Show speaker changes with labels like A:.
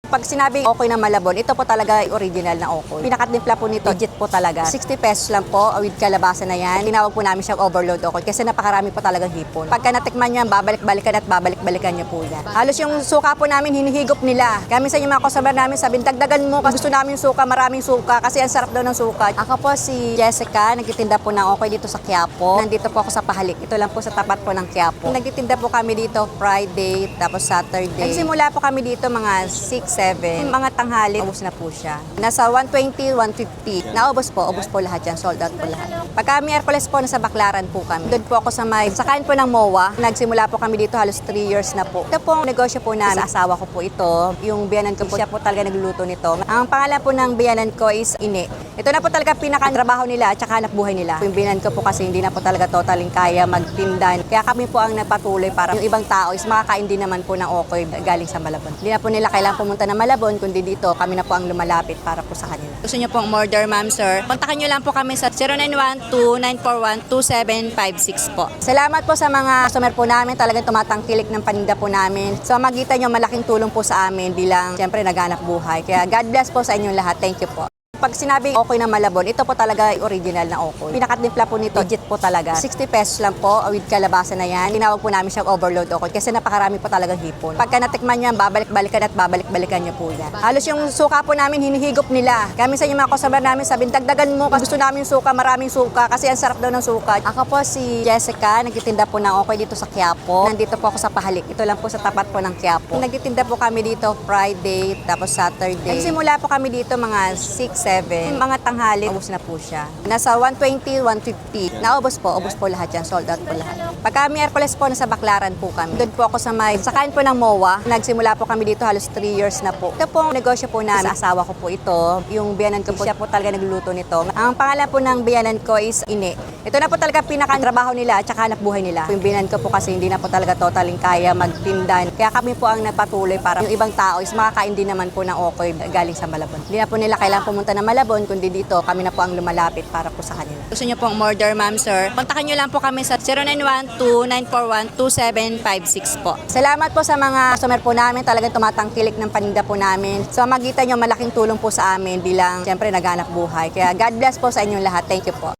A: Pag sinabi Okoy na Malabon, ito po talaga original na Okoy. Pinakatimpla po nito, legit po talaga. 60 pesos lang po, with kalabasa na yan. Tinawag po namin siyang overload Okoy kasi napakarami po talagang hipon. Pagka natikman niyo, babalik-balikan at babalik-balikan niyo po yan. Halos yung suka po namin, hinihigop nila. Kami sa inyo mga customer namin, sabihin, dagdagan mo kasi gusto namin suka, maraming suka kasi ang sarap daw ng suka. Ako po si Jessica, nagtitinda po ng Okoy dito sa Quiapo. Nandito po ako sa Pahalik. Ito lang po sa tapat po ng Quiapo. Nagtitinda po kami dito Friday, tapos Saturday. Nagsimula po kami dito mga 6, 7. Mga tanghali, ubos na po siya. Nasa 120, 150. Naubos po, ubos po lahat yan. Sold out po lahat. Pagka Miyerkules po, nasa Baclaran po kami. Doon po ako sa may sakain po ng MOA. Nagsimula po kami dito halos 3 years na po. Ito po ang negosyo po namin. Sa asawa ko po ito. Yung biyanan ko po, siya po talaga nagluluto nito. Ang pangalan po ng biyanan ko is Ine. Ito na po talaga pinaka-trabaho nila at saka hanap buhay nila. Yung biyanan ko po kasi hindi na po talaga totaling kaya magtindan. Kaya kami po ang nagpatuloy para yung ibang tao is makakain din naman po ng Okoy galing sa Malabon. Hindi na po nila kailangan pumunta ng Malabon, kundi dito kami na po ang lumalapit para po sa kanila. Gusto niyo pong order, ma'am, sir? Kontakin niyo lang po kami sa 0912-941-2756 po. Salamat po sa mga customer po namin, talagang tumatangkilik ng paninda po namin. So magitan niyo, malaking tulong po sa amin bilang siyempre naghanap buhay. Kaya God bless po sa inyong lahat. Thank you po. Pag sinabi Okoy na Malabon, ito po talaga original na Okoy. Pinakatimpla po nito, legit po talaga. 60 pesos lang po, with kalabasa na yan. Tinawag po namin siyang overload Okoy kasi napakarami po talagang hipon. Pagka natikman niyo, babalik-balikan at babalik-balikan niyo po yan. Halos yung suka po namin, hinihigop nila. Kami sa inyo mga customer namin, sabihin, dagdagan mo kasi gusto namin suka, maraming suka kasi ang sarap daw ng suka. Ako po si Jessica, nagtitinda po ng Okoy dito sa Quiapo. Nandito po ako sa Pahalik. Ito lang po sa tapat po ng Quiapo. Nagtitinda po kami dito Friday, tapos Saturday. Nagsimula po kami dito mga 6, 7. Mga tanghali, ubos na po siya. Nasa 120, 150. Naubos po, ubos po lahat yan. Sold out po lahat. Pagka Miyerkules po, nasa Baclaran po kami. Doon po ako sa may sakain po ng MOA. Nagsimula po kami dito halos 3 years na po. Ito po ang negosyo po namin. Sa asawa ko po ito. Yung biyanan ko po, siya po talaga nagluluto nito. Ang pangalan po ng biyanan ko is Ine. Ito na po talaga pinaka-trabaho nila at saka hanap buhay nila. Yung biyanan ko po kasi hindi na po talaga totaling kaya magtindan. Kaya kami po ang nagpatuloy para yung ibang tao is makakain din naman po ng Okoy galing sa Malabon. Hindi na po nila kailangan pumunta ng Malabon, kundi dito kami na po ang lumalapit para po sa kanila. Gusto niyo pong order, ma'am, sir? Kontakin niyo lang po kami sa 0912-941-2756 po. Salamat po sa mga customer po namin, talagang tumatangkilik ng paninda po namin. So magitan niyo, malaking tulong po sa amin bilang siyempre naghanap buhay. Kaya God bless po sa inyong lahat. Thank you po.